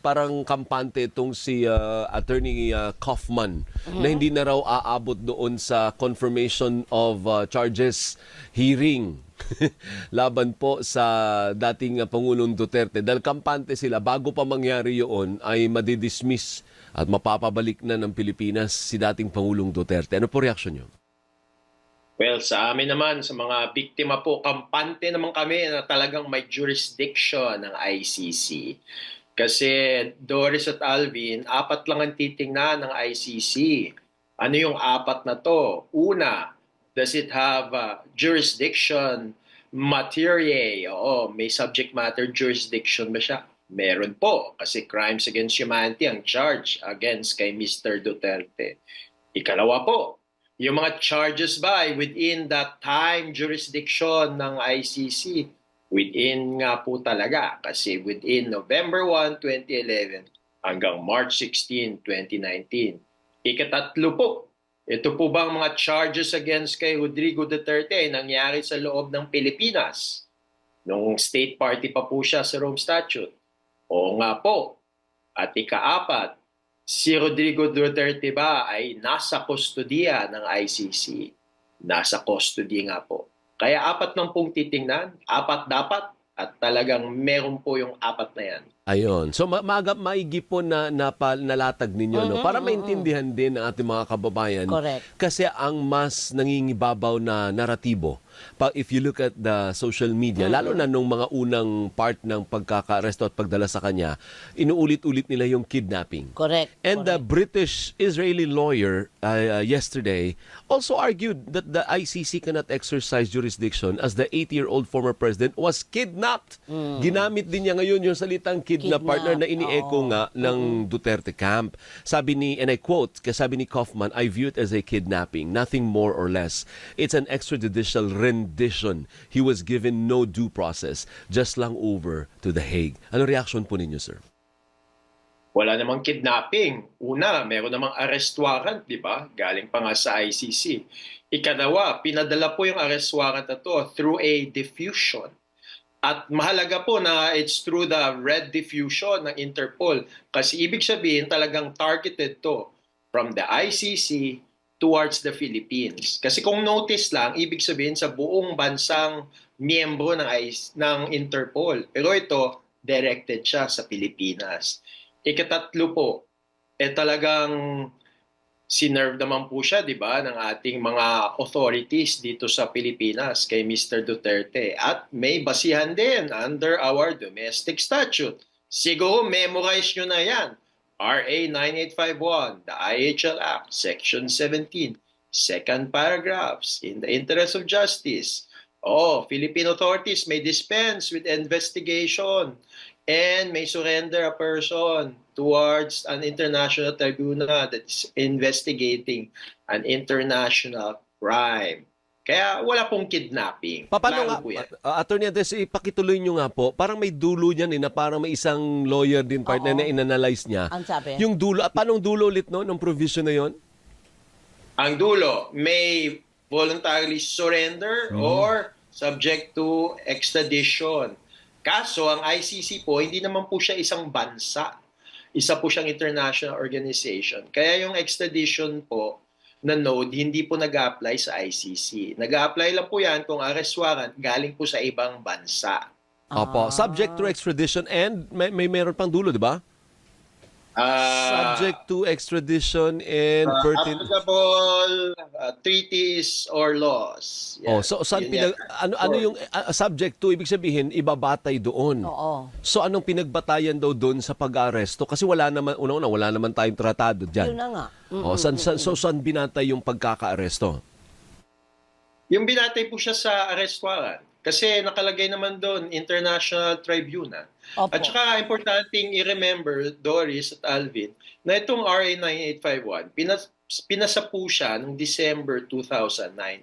parang kampante itong si Attorney Kaufman na hindi na raw aabot doon sa confirmation of charges hearing laban po sa dating Pangulong Duterte. Dahil kampante sila, bago pa mangyari yun ay madidismiss at mapapabalik na ng Pilipinas si dating Pangulong Duterte. Ano po reaksyon niyo? Well, sa amin naman, sa mga biktima po, kampante naman kami na talagang may jurisdiction ng ICC. Kasi Doris at Alvin, 4 lang ang titingnan ng ICC. Ano yung 4 na to? Una, does it have jurisdiction materiae? Oo, may subject matter jurisdiction ba siya? Meron po, kasi crimes against humanity ang charge against kay Mr. Duterte. Ikalawa po, yung mga charges ba ay within that time jurisdiction ng ICC? Within nga po talaga kasi within November 1, 2011 hanggang March 16, 2019. Ikatatlo po, ito po bang mga charges against kay Rodrigo Duterte ay nangyari sa loob ng Pilipinas? Nung state party pa po siya sa Rome Statute. Oo nga po. At ikaapat, si Rodrigo Duterte ba ay nasa kustodiya ng ICC? Nasa custody nga po. Kaya 4 ng pong titingnan, 4 dapat, at talagang meron po yung 4 na yan. Ayun. So maigi po na nalatag ninyo no para maintindihan din ng ating mga kababayan. Correct. Kasi ang mas nangingibabaw na naratibo if you look at the social media, lalo na nung mga unang part ng pagkaka-aresto at pagdala sa kanya, inuulit-ulit nila yung kidnapping. Correct. And the British-Israeli lawyer yesterday also argued that the ICC cannot exercise jurisdiction as the 80-year-old former president was kidnapped. Ginamit din niya ngayon yung salitang kidnap partner na ini-echo nga ng Duterte camp. Sabi ni, and I quote, sabi ni Kaufman, I view it as a kidnapping, nothing more or less. It's an extrajudicial rendition. He was given no due process, just lang over to The Hague. Ano reaction po ninyo, sir? Wala namang kidnapping. Una, meron namang arrest warrant, di ba? Galing pa nga sa ICC. Ikalawa, pinadala po yung arrest warrant na to through a diffusion. At mahalaga po na it's through the red diffusion ng Interpol. Kasi ibig sabihin talagang targeted to from the ICC towards the Philippines. Kasi kung notice lang, ibig sabihin sa buong bansang miyembro ng Interpol. Pero ito, directed siya sa Pilipinas. Ikatatlo po, talagang sinerve naman po siya, di ba, ng ating mga authorities dito sa Pilipinas kay Mr. Duterte. At may basihan din under our domestic statute. Siguro memorize nyo na yan. RA 9851, the IHL Act, Section 17, second paragraphs, in the interest of justice. Philippine authorities may dispense with investigation and may surrender a person towards an international tribunal that's investigating an international crime. Kaya wala pong kidnapping. Paano nga, Attorney Andres, ipakituloy nyo nga po, parang may dulo niyan na parang may isang lawyer din partner na inanalyze niya. Ang sabi? Yung dulo, paano dulo ulit no, ng provision na yon? Ang dulo, may voluntarily surrender or subject to extradition. Kaso, ang ICC po, hindi naman po siya isang bansa. Isa po siyang international organization. Kaya yung extradition po, na node, hindi po nag-a-apply sa ICC. Nag-a-apply lang po yan kung arrest warrant galing po sa ibang bansa. Opo, subject to extradition and may meron pang dulo, di ba? Subject to extradition and applicable treaties or laws. Yan. So saan ano yung subject to, ibig sabihin ibabatay doon. Oo. So anong pinagbatayan daw doon sa pag-aresto kasi wala naman wala naman tayong tratado diyan. Yun na nga. Saan binatay yung pagkaka-aresto? Yung binatay po siya sa arrest warrant. Kasi nakalagay naman doon, International Tribunal. Opo. At saka importanteng i-remember, Doris at Alvin, na itong RA 9851, pinasa po siya noong December 2009.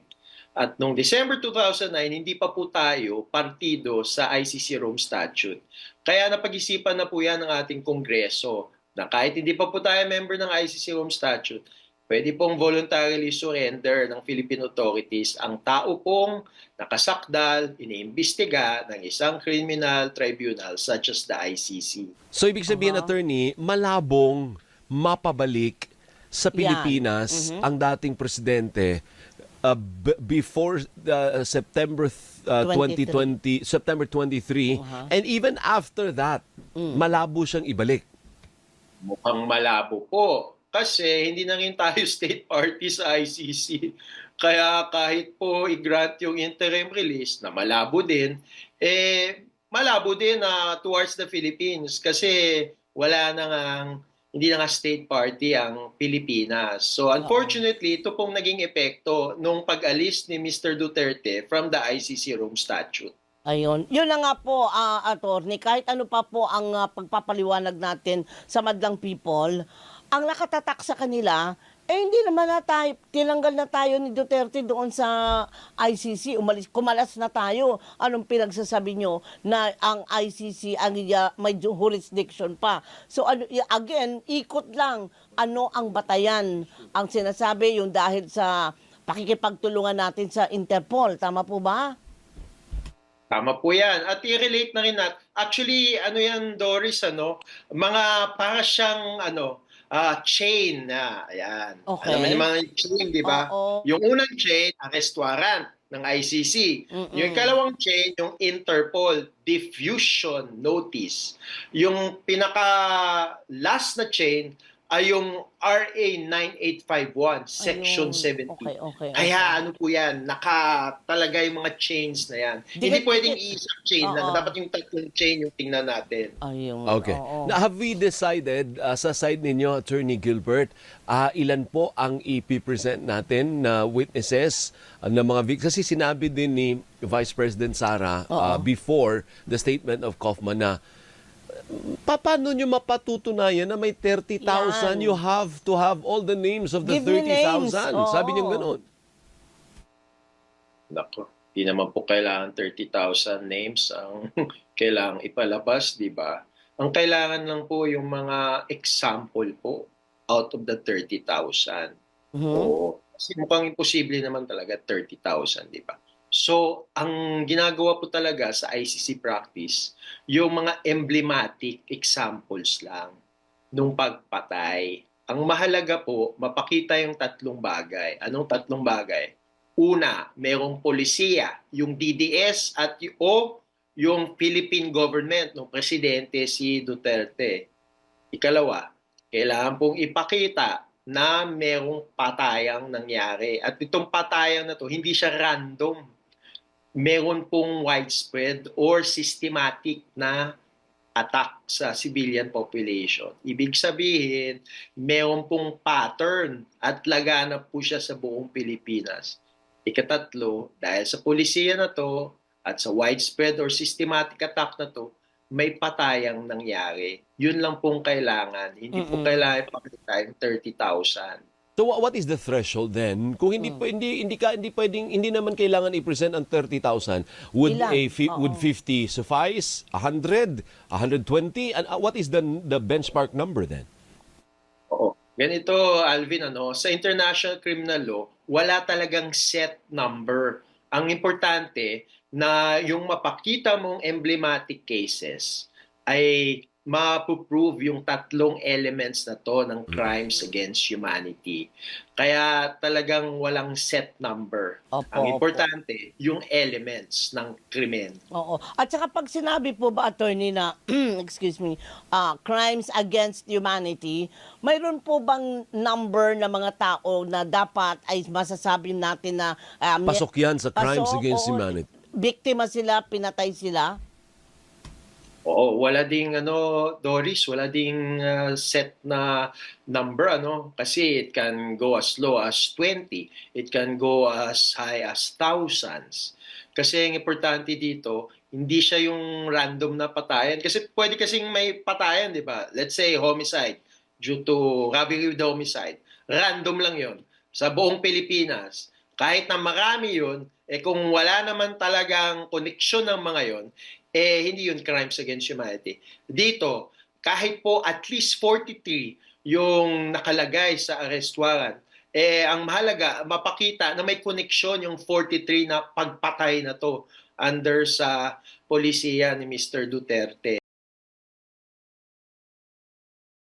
At noong December 2009, hindi pa po tayo partido sa ICC Rome Statute. Kaya napag-isipan na po yan ng ating Kongreso na kahit hindi pa po tayo member ng ICC Rome Statute, pwede pong voluntarily surrender ng Philippine authorities ang tao pong nakasakdal, iniimbestiga ng isang criminal tribunal such as the ICC. So ibig sabihin, attorney, malabong mapabalik sa Pilipinas ang dating presidente before September 2020, September 23, and even after that, malabo siyang ibalik. Mukhang malabo po. Kasi hindi na rin tayo state party sa ICC. Kaya kahit po i-grant yung interim release na malabo din, malabo din towards the Philippines kasi wala na hindi na nga state party ang Pilipinas. So unfortunately, ito pong naging epekto nung pag-alis ni Mr. Duterte from the ICC Rome Statute. Ayun. Yun na nga po, attorney, kahit ano pa po ang pagpapaliwanag natin sa madlang people, ang nakatatak sa kanila, hindi naman na tayo, tinanggal na tayo ni Duterte doon sa ICC, kumalas na tayo. Anong pinagsasabi nyo na ang ICC ang may jurisdiction pa? So again, ikot lang, ano ang batayan? Ang sinasabi yung dahil sa pakikipagtulungan natin sa Interpol, tama po ba? Tama po yan. At i-relate na rin natin. Actually, ano yan, Doris, mga para siyang, chain na. Ayan. Okay. Alam mo naman yung chain, di ba? Yung unang chain, arrest warrant ng ICC. Yung ikalawang chain, yung Interpol diffusion notice. Yung pinaka-last na chain ay yung RA 9851, Section 70. Okay. Kaya ano po yan, talaga yung mga chains na yan. Hindi pwedeng isang chain lang. Dapat yung tatlong chain yung tingnan natin. Ayun. Okay. Now, have we decided, sa side ninyo, Attorney Gilbert, ilan po ang ipipresent natin na witnesses ng mga victims? Kasi sinabi din ni Vice President Sara before the statement of Kaufman na paano nyo mapatutunayan na may 30,000? You have to have all the names of the 30,000. Sabi niyo gano'n. Nako, di naman po kailangan 30,000 names ang kailangan ipalabas, di ba? Ang kailangan lang po yung mga example po out of the 30,000. Kasi mukhang imposible naman talaga 30,000, di ba? So, ang ginagawa po talaga sa ICC practice, yung mga emblematic examples lang nung pagpatay. Ang mahalaga po, mapakita yung tatlong bagay. Anong tatlong bagay? Una, merong polisiya, yung DDS o yung Philippine government ng presidente si Duterte. Ikalawa, kailangan pong ipakita na merong patayang nangyari. At itong patayang na to, hindi siya random. Meron pong widespread or systematic na attack sa civilian population. Ibig sabihin, meron pong pattern at laganap po siya sa buong Pilipinas. Ikatatlo, dahil sa polisiya na to at sa widespread or systematic attack na to, may patayang nangyari. Yun lang pong kailangan. Hindi po kailangan ipakita yung 30,000. So what is the threshold then? Kung hindi naman kailangan i-present ang 30,000, would 50 suffice? 100, 120? And what is the benchmark number then? Oo. Ganito, Alvin, sa international criminal law, wala talagang set number. Ang importante na yung mapakita mong emblematic cases ay ma-prove yung tatlong elements na to ng crimes against humanity. Kaya talagang walang set number. Ang importante, yung elements ng krimen. Oo. At saka pag sinabi po ba, attorney, na, excuse me, crimes against humanity, mayroon po bang number na mga tao na dapat ay masasabi natin na pasok yan sa crimes against humanity? Biktima sila, pinatay sila? Oo, wala ding Doris, wala ding set na number kasi it can go as low as 20, it can go as high as thousands. Kasi ang importante dito, hindi siya yung random na patayan kasi pwede kasing may patayan, di ba? Let's say homicide due to robbery with homicide. Random lang 'yon sa buong Pilipinas. Kahit na marami 'yon, kung wala naman talagang koneksyon ng mga 'yon, hindi yun crimes against humanity. Dito, kahit po at least 43 yung nakalagay sa arrest warrant, ang mahalaga, mapakita na may koneksyon yung 43 na pagpatay na to under sa polisiya ni Mr. Duterte.